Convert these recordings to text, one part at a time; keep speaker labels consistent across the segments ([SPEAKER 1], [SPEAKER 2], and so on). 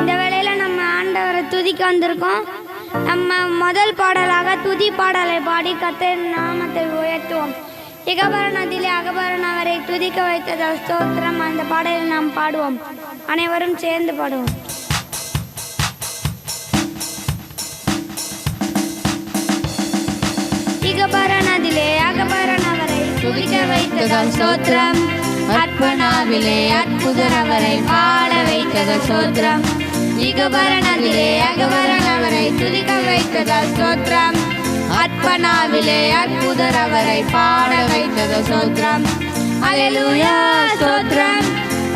[SPEAKER 1] இந்த வேளையில நம்ம ஆண்டவரை துதிக்க வந்திருக்கோம். நம்ம முதல் பாடலாக துதி பாடலை பாடி கர்த்தரின் நாமத்தை உயர்த்துவோம். இகபரணத்திலே அகபரணவரை துதிக்க வைத்ததால் ஸ்தோத்திரம். அந்த பாடலை நாம் பாடுவோம். அனைவரும் சேர்ந்து பாடுவோம். இகபரணத்திலே அகபரணவரை துதிக்க வைத்ததால் ஸ்தோத்திரம். அற்பனாவிலே அற்புதரவரை பாட வைத்ததால் ஸ்தோத்திரம். இகபரணத்திலே அகபரணவரை துதிக்க வைத்ததால் ஸ்தோத்திரம். அற்பனாவிலே அற்புதரவரை பாட வைத்ததால் ஸ்தோத்திரம். அல்லேலூயா ஸ்தோத்திரம்,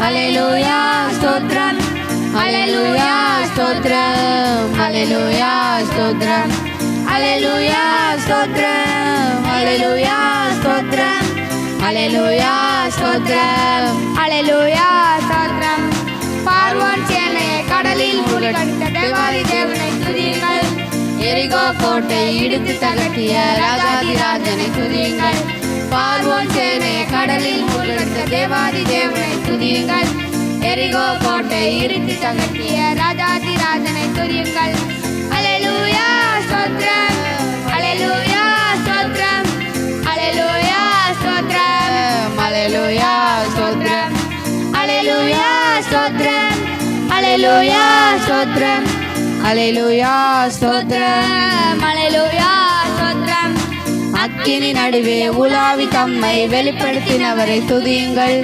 [SPEAKER 1] அல்லேலூயா ஸ்தோத்திரம், அல்லேலூயா ஸ்தோத்திரம், அல்லேலூயா ஸ்தோத்திரம், அல்லேலூயா ஸ்தோத்திரம், அல்லேலூயா ஸ்தோத்திரம், அல்லேலூயா ஸ்தோத்திரம், அல்லேலூயா ஸ்தோத்திரம். பார்வோன் சேனையை கடலில் மூழ்கடித்த தேவாதி தேவனை துதியுங்கள். எரிகோ கோட்டை இடித்து தகட்டிய ராஜாதிராஜனை துதியுங்கள். பார்வோன் சேனையை கடலில் மூழ்கடித்த தேவாதி தேவனை துதியுங்கள். எரிகோ கோட்டை இடித்து தகட்டிய ராஜாதிராஜனை துதியுங்கள். அல்லேலூயா ஸ்தோத்திரம், அல்லேலூயா ஸ்தோத்திரம், அல்லேலூயா ஸ்தோத்திரம், அல்லேலூயா ஸ்தோத்திரம், அல்லேலூயா ஸ்தோத்திரம், அல்லேலூயா ஸ்தோத்திரம், அல்லேலூயா ஸ்தோத்திரம், அல்லேலூயா ஸ்தோத்திரம். அக்கினி நடுவே உலாவி தம்மை வெளிப்படுத்தினவரை துதியுங்கள்.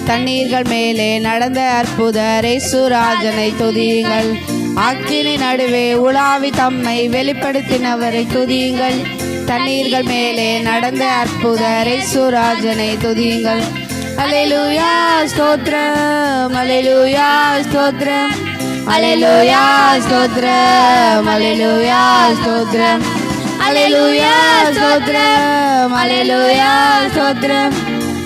[SPEAKER 1] தண்ணீர்கள் மேலே நடந்த அற்புதர் இயேசுராஜனை துதியுங்கள். அக்கினி நடுவே உலாவி தம்மை வெளிப்படுத்தினவரை துதியுங்கள். தண்ணீர்கள் மேலே நடந்த அற்புதர் இயேசுராஜனை துதியுங்கள். அல்லேலூயா ஸ்தோத்திரம், அல்லேலூயா ஸ்தோத்திரம், அல்லேலூயா ஸ்தோத்திரம், அல்லேலூயா ஸ்தோத்திரம், அல்லேலூயா ஸ்தோத்திரம், அல்லேலூயா ஸ்தோத்திரம்,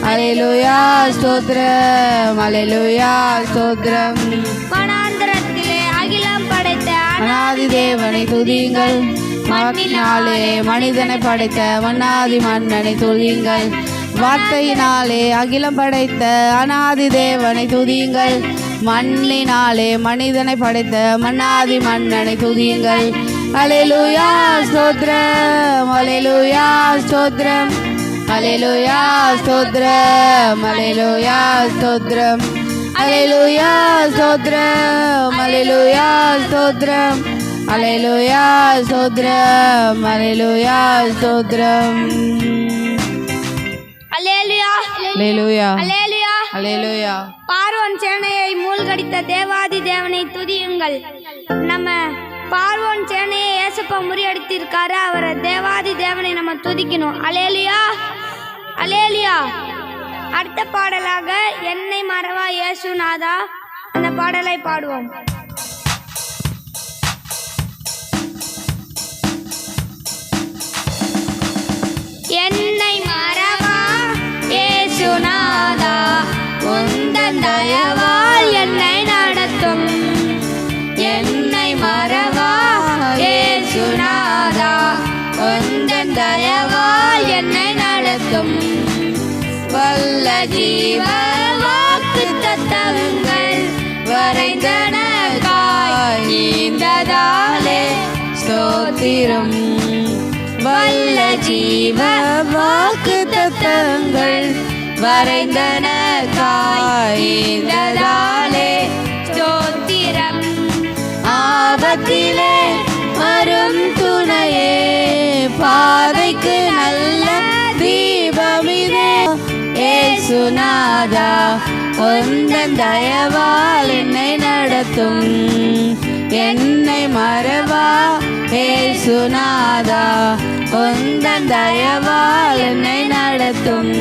[SPEAKER 1] அல்லேலூயா ஸ்தோத்திரம், அல்லேலூயா ஸ்தோத்திரம். வனாந்தரத்திலே அகிலம் படைத்த அநாதி தேவனை துதியுங்கள். மண்ணினாலே மனிதனை படைத்த மன்னாதி மன்னனை துதியுங்கள். வார்த்தையினாலே அகிலம் படைத்த அநாதி தேவனை துதியுங்கள். மண்ணினாலே மனிதனை படைத்த மன்னாதி மன்னனை துதியுங்கள். அல்லேலூயா ஸ்தோத்திரம், அல்லேலூயா ஸ்தோத்திரம், அல்லேலூயா ஸ்தோத்திரம், அல்லேலூயா ஸ்தோத்திரம், அல்லேலூயா ஸ்தோத்திரம், அல்லேலூயா ஸ்தோத்திரம், அல்லேலூயா ஸ்தோத்திரம், அல்லேலூயா ஸ்தோத்திரம். அல்லேலூயா, அல்லேலூயா, அல்லேலூயா, அல்லேலூயா. பார்வோன் சேனையை மூழ்கடித்த தேவாதி தேவனை துதியுங்கள். நம்ம பார்வோன் சேனையை ஏசப்பா முறியடித்திருக்காரு. அவரை தேவாதி தேவனை நம்ம துதிக்கணும். அல்லேலூயா, அல்லேலூயா. அடுத்த பாடலாக என்னை மறவா இயேசுநாதா, அந்த பாடலை பாடுவோம். என்னை மறவா இயேசுநாதா, உந்தன் தயவால் என்னை நடத்தும். என்னை மறவா இயேசுநாதா, உந்தன் தயவால் என்னை நடத்தும். வல்ல ஜீவ வாக்குத்தத்தங்கள் வரைந்தனகாய் நீந்ததாலே ஸ்தோத்திரம். வல்ல ஜீவ வாக்குத்தத்தங்கள் வரைந்தனகாய் நீந்ததாலே ஸ்தோத்திரம். ஆபத்திலே வரும் துணையே, பாதைக்கு நல்ல தீபமிதே. இயேசுநாதா, உந்தன் தயவால் என்னை நடத்தும். என்னை மறவா இயேசுநாதா, உந்தன் தயவால் என்னை நடத்தும்.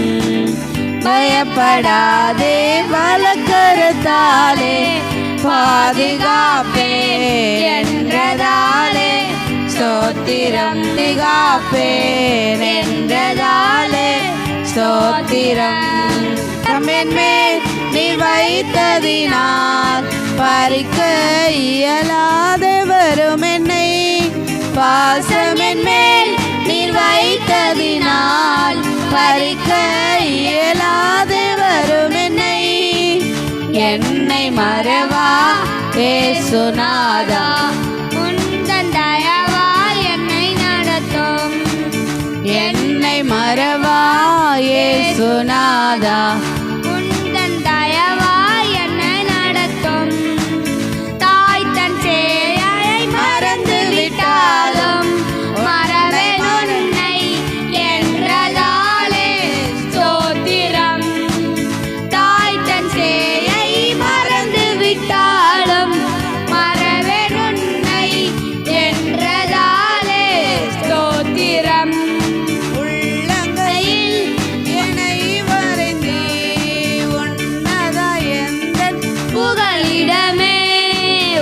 [SPEAKER 1] பயப்படாதே பலக்கரத்தாலே பாதுகாப்பே என்றதாலே ஸ்தோத்திரம். திகாப்பேன் என்றதாலே ஸ்தோத்திரம். தம்மென்மேல் நீ வைத்ததினால் பறிக்க இயலாது வரும் என்னை. பாசமென்மேல் நீர் வைத்ததினால் பறிக்க இயலாது வரும் என்னை.
[SPEAKER 2] என்னை மறவா இயேசுநாதா
[SPEAKER 1] உந்தன் தயவால் என்னை நடத்தும்
[SPEAKER 2] என்னை மறவா இயேசுநாதா
[SPEAKER 1] உந்தன் தயவால் என்னை நடத்தும் தாய் தன் சேயை மறந்து விட்டாலும் மறவேன் உன்னை என்றதாலே ஸ்தோத்திரம் தாய் தன் சேயை மறந்து விட்டாலும் மறவேன் உன்னை என்றதாலே ஸ்தோத்திரம்
[SPEAKER 2] உள்ளங்கையில் என்னை வரைந்தீ உன்னதா எந்தன்
[SPEAKER 1] புகலிடமே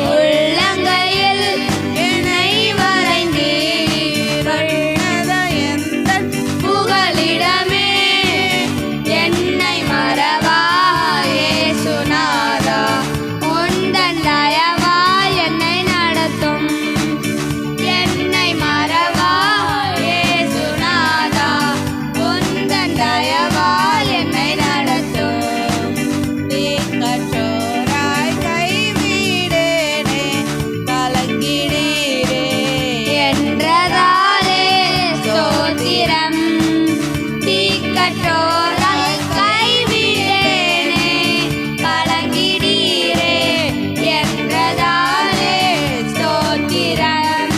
[SPEAKER 1] உள்ளங்கையில் என்னை வரைந்தீர்கள்
[SPEAKER 2] உன்னதா எந்தன்
[SPEAKER 1] புகலிடமே என்னை மறவா இயேசுநாதா உந்தன் தயவால் என்னை நடத்தும் என்னை மறவா இயேசுநாதா உந்தன் தயவால் என்னை நடத்தும்
[SPEAKER 2] கற்றோராய் கைவிடேனே கலங்கிடீரே
[SPEAKER 1] என்றதாலே ஸ்தோத்திரம் தீக்கற்றோராய் கைவிட்டேனே கலங்கிடீரே என்றதாலே ஸ்தோத்திரம்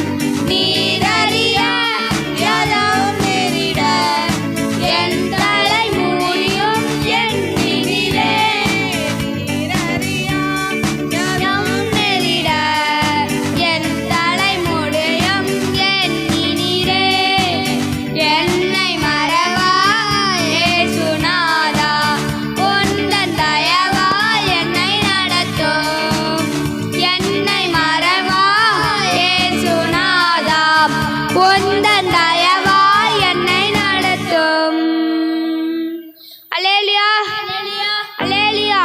[SPEAKER 1] நீரறிய யதம் நெறிட என் தலை மூடியும் எண்ணினிலே யம் நெறிட என் தலை முடியும் எண்ணினிலே என்னை மறவா இயேசுநாதா உந்தன் தயவால் என்னை நடத்தும் என்னை மறவா இயேசுநாதா உந்தன் தயவால் என்னை நடத்தும் அல்லேலூயா அல்லேலூயா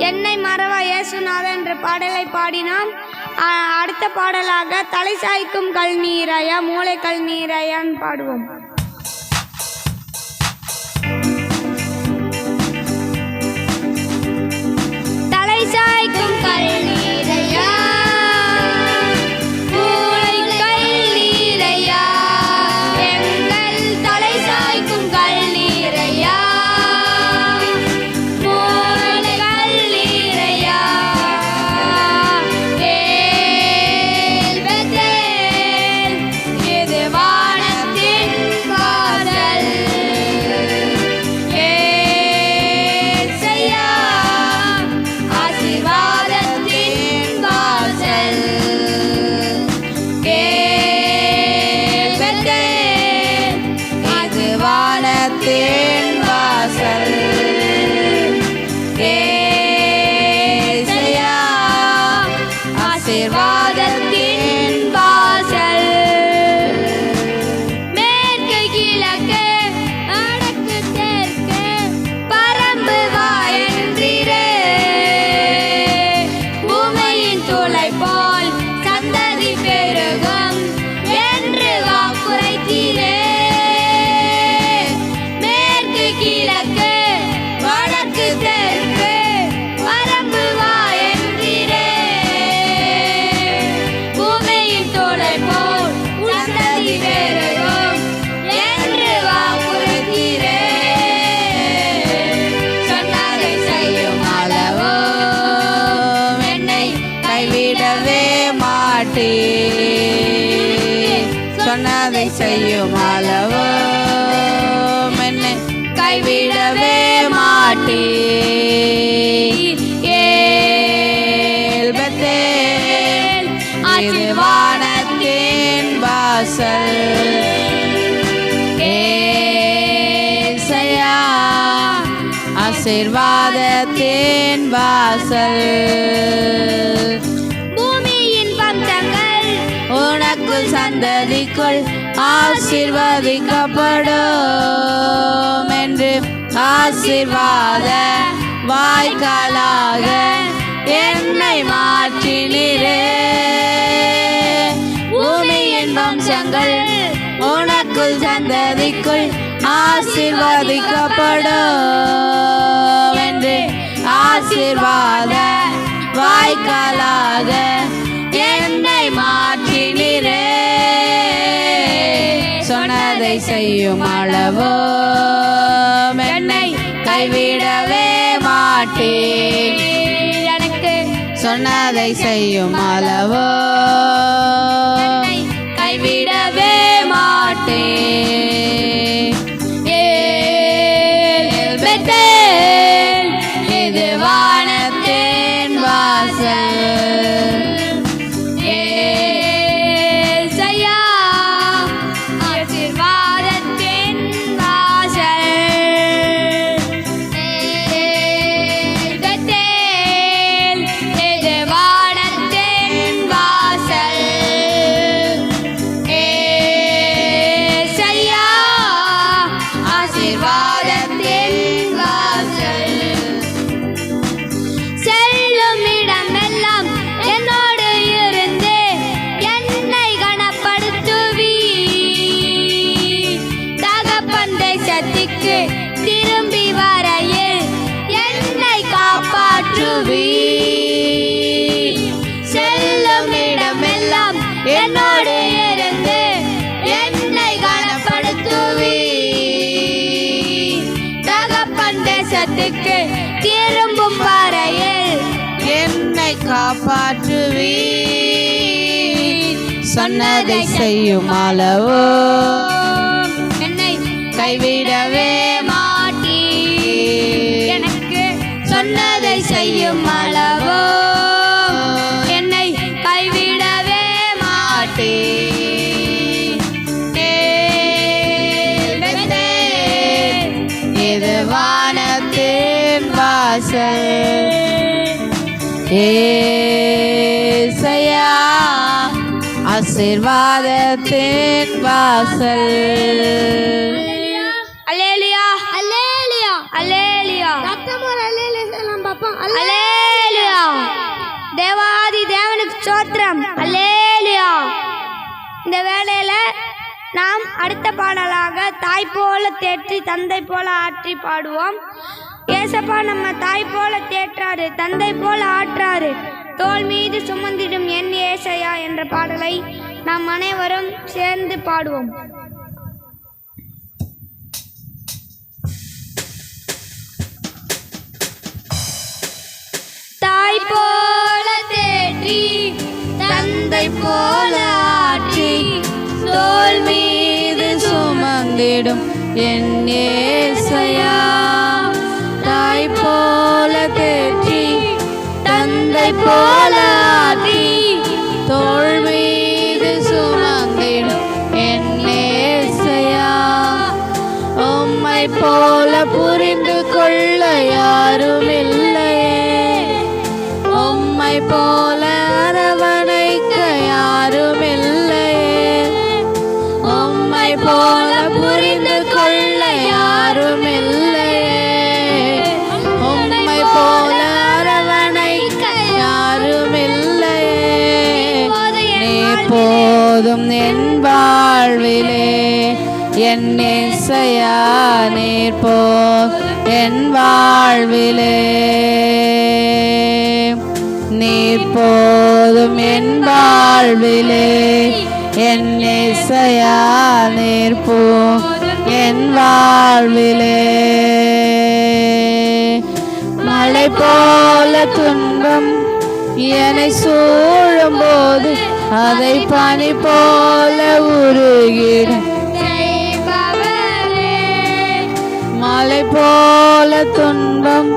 [SPEAKER 1] என்னை மறவா இயேசுநாதா என்ற பாடலை பாடினோம். அடுத்த பாடலாக தலை சாய்க்கும் கல் நீரையா மூளை கல் நீரையான்னு பாடுவோம். தலை சாய்க்கும் கல் நீரையா மூளை கல் நீரையா எங்கள் தலை சாய்க்கும் கல் நீரையா மூளை கல் நீரையா ஏல் பெத்தேல் இது வானத்தின் காதல் ஏசையா ஆசீர்வாதத்தின் வாசல் ஏல் பெத்தேல்
[SPEAKER 2] இது வானத்தின் வாசல் ஏசையா
[SPEAKER 1] ஆசீர்வாதத்தின் வாசல் மேற்கு கிழக்கு வடக்கு தெற்கு பரம்பு வா என்றீரே பூமியின் துளை போல் சந்ததி பெருகும் என்று வாக்குரைத்தீரே மேற்கு கிழக்கு வடக்கு தெற்கு பரம்பு வா என்றீரே பூமியின் துளை போல் சந்ததி பெருகும் என்று வாக்குரைத்தீரே சொன்னதை செய்யும் அளவோ என்னை
[SPEAKER 2] கைவிடவே மாட்டே சொன்னதை செய்யும் அளவோ என்னை கைவிடவே மாட்டே ஏல் பெத்தேல் இது வானத்தின் வாசல் ஏசையா ஆசீர்வாதத்தின் வாசல்
[SPEAKER 1] பூமியின் பங்கங்கள்
[SPEAKER 2] உனக்குள் சந்ததிக்குள் ஆசீர்வதிக்கப்படும் என்று ஆசீர்வாத வாய்க்காலாக என்னை மாற்றினீரே பூமியின் வம்சங்கள் உனக்குள் சந்ததிக்குள் ஆசீர்வதிக்கப்படும் என்று ஆசீர்வாத வாய்க்காலாக என்னை மாற்றினீரே. சொன்னதை செய்யும் அளவோ என்னை கைவிடவே மாட்டேன்.
[SPEAKER 1] எனக்கு
[SPEAKER 2] சொன்னதை செய்யும் அளவோ கைவிடவே மாட்டேன். ஏல் பெத்தேல் இது வானத்தின் வாசல்.
[SPEAKER 1] ஏசையா ஆசீர்வாதத்தின் வாசல். பெத்தேல் இது வானத்தின் வாசல். ஏசையா ஆசீர்வாதத்தின் வாசல். செல்லும் இடமெல்லாம் என்னோடு இருந்து என்னை கனப்படுத்துவி. தகப்பன் தேசத்துக்கு திரும்பி வரையில் என்னை காப்பாற்றுவி. செல்லும் இடமெல்லாம் என்னோடு இருந்து என்னை கனப்படுத்துவி. தகப்பன் தேசத்துக்கு திரும்பும் வரையில்
[SPEAKER 2] என்னை காப்பாற்றுவி. சொன்னதை செய்யும் அளவோ
[SPEAKER 1] என்னை
[SPEAKER 2] கைவிடவே
[SPEAKER 1] மாட்டி. எனக்கு
[SPEAKER 2] சொன்னதை செய்யும் அளவோ
[SPEAKER 1] என்னை கைவிடவே மாட்டி.
[SPEAKER 2] இது வானத்தின் வாசல். ஏசையா ஆசீர்வாதத்தின் வாசல்.
[SPEAKER 1] அல்லேலூயா அல்லேலூயா அல்லேலூயா. சத்தமோர அல்லேலூயா சொல்லலாம் பாப்போம். அல்லேலூயா. தேவாதி தேவனுக்கு ஸ்தோத்திரம். அல்லேலூயா. இந்த வேளையில நாம் அடுத்த பாடலாக தாய் போல தேற்றி தந்தை போல ஆற்றி பாடுவோம். ஏசப்பா நம்ம தாய் போல தேற்றாரு, தந்தை போல ஆற்றாரு, தோள் மீது சுமந்திடும் என் ஏசையா என்ற பாடலை நாம் அனைவரும் சேர்ந்து பாடுவோம். தாய் போல தேற்றி தந்தை போல ஆற்றி
[SPEAKER 2] தோள் மீது சுமந்திடும் என் ஏசையா. தாய் போல தேற்றி தந்தை போல ஆற்றி தோள் மீது சுமந்திடும் என் ஏசையா. உம்மை போல புரிந்து கொள்ள யாரும் இல்லையே. உம்மை போல அரவணைக்க யாரும் இல்லையே. உம்மை போல புரிந்து கொள்ள யாரும் இல்லையே. உம்மை போல அரவணைக்க யாரும் இல்லையே. நீ போதும் என் வாழ்விலே என் ஏசையா. நீர் போதும் என் வாழ்விலே. நீர் போதும் என் வாழ்விலே என் ஏசையா. நீர் போதும் என் வாழ்விலே. மழை போல துன்பம் என்னை சூழும் போது அதை பனி போல உருகிடும். மலை போல துன்பம்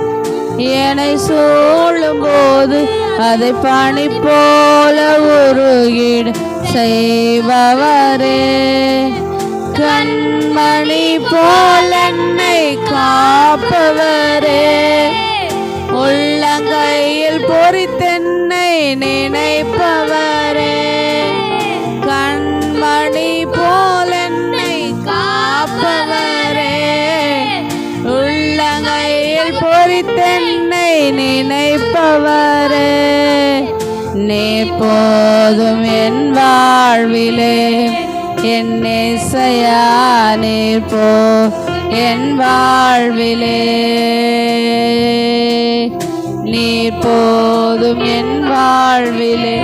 [SPEAKER 2] என்னை சூழும் போது அதை பனி போல உருகிட செய்பவரே. கண்மணி போல என்னை காப்பவரே. உள்ளங்கையில் பொறித்தென்னை நினைப்பவரே. கண்மணி போல என்னை காப்பவரே. உள்ளங்கையில் பொறித்தென்னை நினைப்பவரே. நீ போதும் என் வாழ்விலே என் ஏசையா. நீர் போ என் வாழ்விலே. நீர் போதும் என் வாழ்விலே.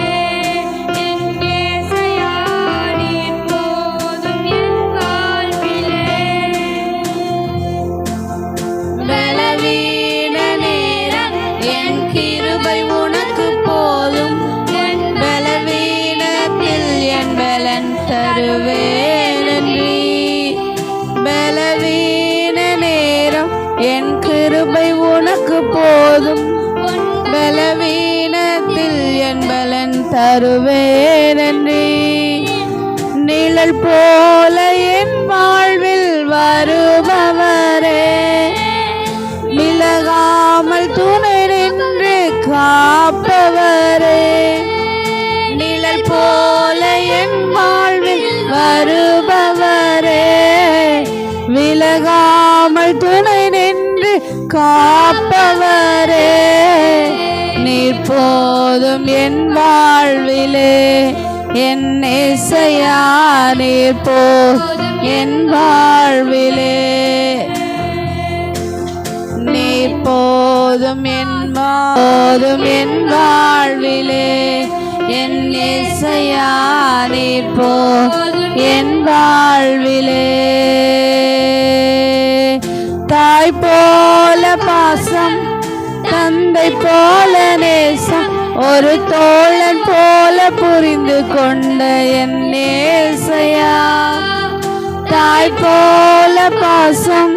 [SPEAKER 2] பலவீன நேரம் என் கிருபை உனக்கு போதும், பலவீனத்தில் என் பலன் தருவேன் நன்றி. பலவீன நேரம் என் கிருபை உனக்கு போதும், பலவீனத்தில் என் பலன் தருவேன் நன்றி. நிழல் போல என் வாழ்வில் வருபவரே, விலகாமல் துணை நின்று காப்பவரே. நிழல் போல என் வாழ்வில் வருபவரே, விலகாமல் துணை நின்று காப்பவரே. நீர் போதும் என் வாழ்விலே, என் இயேசையா நீர் போதும் என் வாழ்விலே. நீர் போதும் என் வாழ்விலே, என் இயேசையா நீர் போதும் என் வாழ்விலே. தாய் போல பாசம், தந்தை போல நேசம், ஒரு தோழன் போல புரிந்து கொண்ட என் இயேசையா. தாய் போல பாசம்,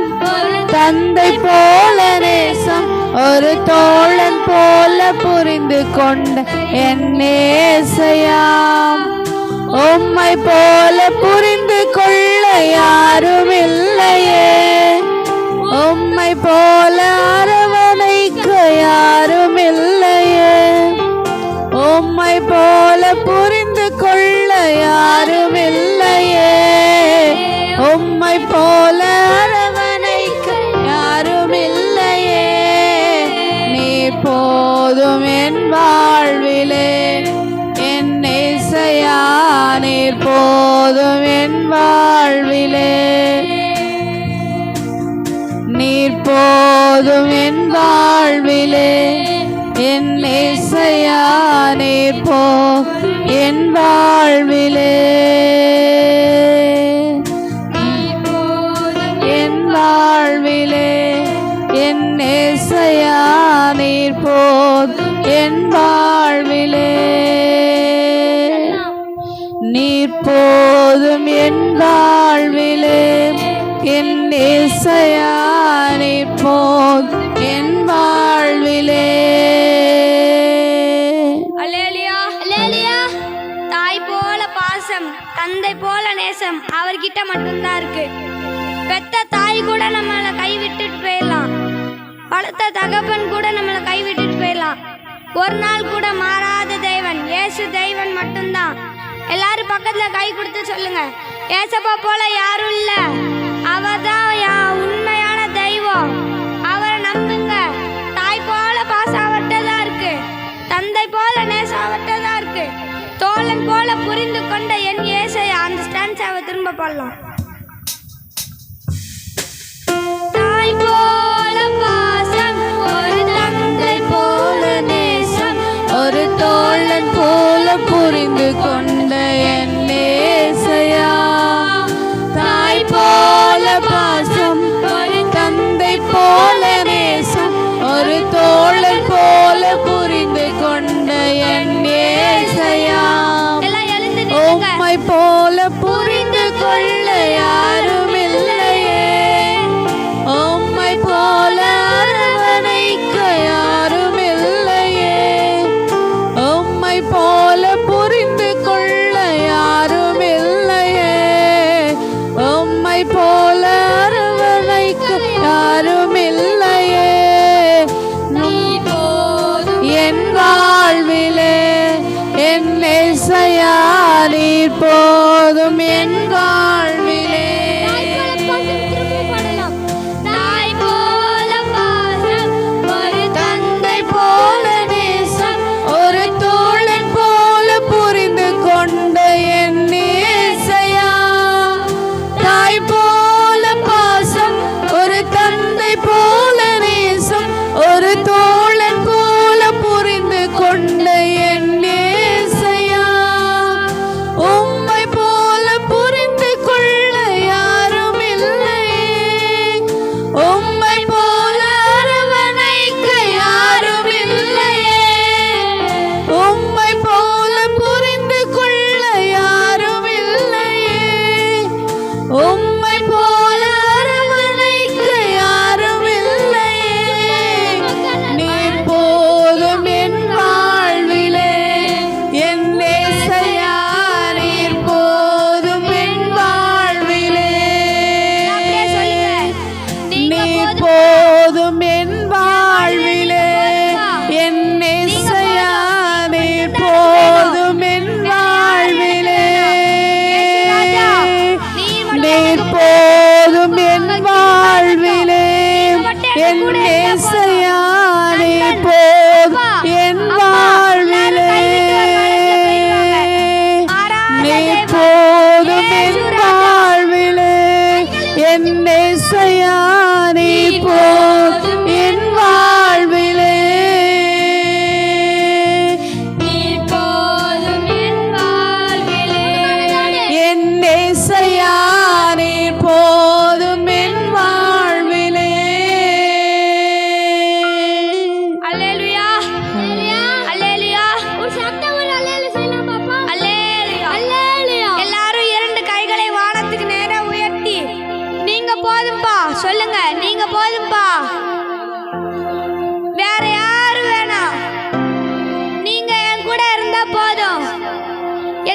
[SPEAKER 2] தந்தை போல நேசம், ஒரு தோழன் போல புரிந்து கொண்ட என் இயேசையா. உம்மை போல புரிந்து கொள்ள யாரும் இல்லையே, உம்மை போல அரவணைக்க யாரும் இல்லையே. உம்மை போல புரிந்து கொள்ள யாரும் இல்லையே, உம்மை போல அரவணைக்க யாரும் இல்லையே. நீர் போதும் என் வாழ்விலே, என் இயேசையா நீர் போதும் என் வாழ்விலே. நீர் போதும் என் வாழ்விலே, என் இயேசையா நீர் போதும் என் வாழ்விலே. என் வாழ்விலே, என் இயேசையா நீர் போதும் என் வாழ்விலே. நீர் போதும் என் வாழ்விலே, என் இயேசையா நீர் போதும் என் வாழ்விலே.
[SPEAKER 1] அல்லேலூயா, அல்லேலூயா. தாய் போல பாசம், தந்தை போல நேசம் அவர்கிட்ட மட்டும்தான் இருக்கு. பெத்த தாய் கூட நம்மளை கைவிட்டுட்டு போயிடலாம், வளர்த்த தகப்பன் கூட நம்மளை கைவிட்டுட்டு போயிடலாம். ஒரு நாள் கூட மாறாத தெய்வன் இயேசு தெய்வன் மட்டும்தான். எல்லாரும் பக்கத்துல கை கொடுத்து சொல்லுங்க, ஏசப்பா போல யாரும் இல்ல, அவர்தான் உண்மையான தெய்வம். அவரை நம்புங்க. தாய் போல பாசம் அவர்கிட்ட தான் இருக்கு, தந்தை போல நேசம் அவர்கிட்ட தான் இருக்கு, தோழன் போல புரிந்து கொண்ட என் இயேசையா. அந்த ஸ்டான்ஸாவை திரும்ப பாடலாம். தாய் போல பாசம், ஒரு தந்தை போல நேசம்,
[SPEAKER 2] ஒரு தோழன் போல புரிந்து கொண்ட என் இயேசையா. தாய் போல பாசம், ஒரு தந்தை போல நேசம், ஒரு தோழன் போல புரிந்து கொண்ட என் இயேசையா. உம்மை போல புரிந்து கொள்ள யாரும் இல்லையே, உம்மை போல அரவணைக்க யாரும் இல்லையே, உம்மை போல புரிந்து கொள்ள யாரும் இல்லையே, உம்மை போல அரவணைக்க யாரும் இல்லையே. என் வாழ்விலே, என் இயேசையா நீர் போதும் என் வாழ்விலே.
[SPEAKER 1] தாய் போல பாசம், ஒரு
[SPEAKER 2] தந்தை போல நேசம், ஒரு தோழன் போல புரிந்து கொண்ட என் இயேசையா. தாய் போல பாசம், ஒரு தந்தை போல நேசம், ஒரு தோழன் போல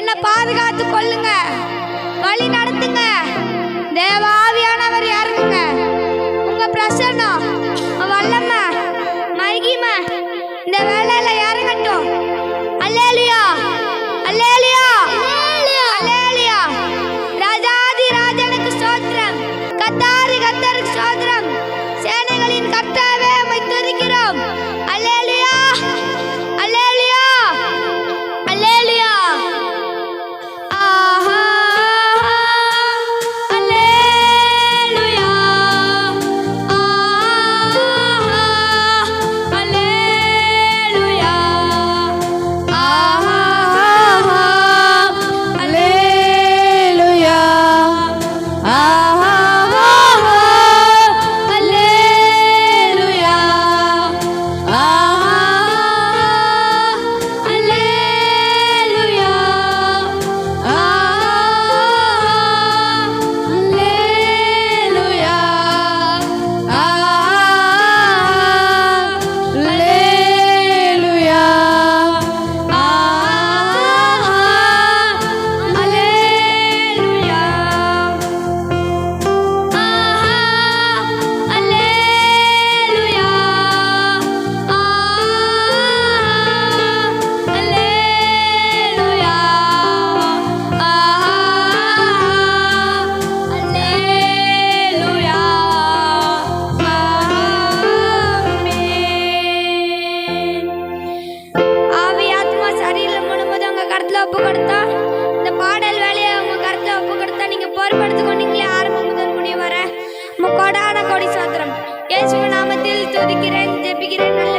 [SPEAKER 1] என்ன பாதுகாத்து கொள்ளுங்க, வழி நடத்துங்க. தேவாவியானவர் இறங்குங்க. உங்க பிரசன்னம், வல்லமை, மகிமை இந்த வேளையில இறங்கட்டும். அல்லேலூயா, அல்லேலூயா, அல்லேலூயா. ராஜாதி ராஜனுக்கு ஸ்தோத்திரம், கர்த்தாதி கர்த்தருக்கு ஸ்தோத்திரம். சேனைகளின் கர்த்தாவே உம்மை துதிக்கிறோம். அல்லேலூயா, அல்லேலூயா, அல்லேலூயா. ஆஹா, அல்லேலூயா, ஆஹா, அல்லேலூயா,
[SPEAKER 2] ஆஹா, அல்லேலூயா, ஆஹா, அல்லேலூயா, ஆஹா, அல்லேலூயா, அல்லேலூயா, அல்லேலூயா,
[SPEAKER 1] ஆவி ஆத்மா சரீரம் முழுவதும் உங்க கருத்துல ஒப்பு கொடுத்தா, இந்த பாடல் வேலையை உங்க கருத்துல ஒப்பு கொடுத்தா நீங்க பொறுப்படுத்திக் கொண்டீங்களே. ஆரம்பம் முதல் முடி வர கோடான கோடி சோத்திரம். இயேசுவின் நாமத்தில் துதிக்கிறேன், ஜெபிக்கிறேன்.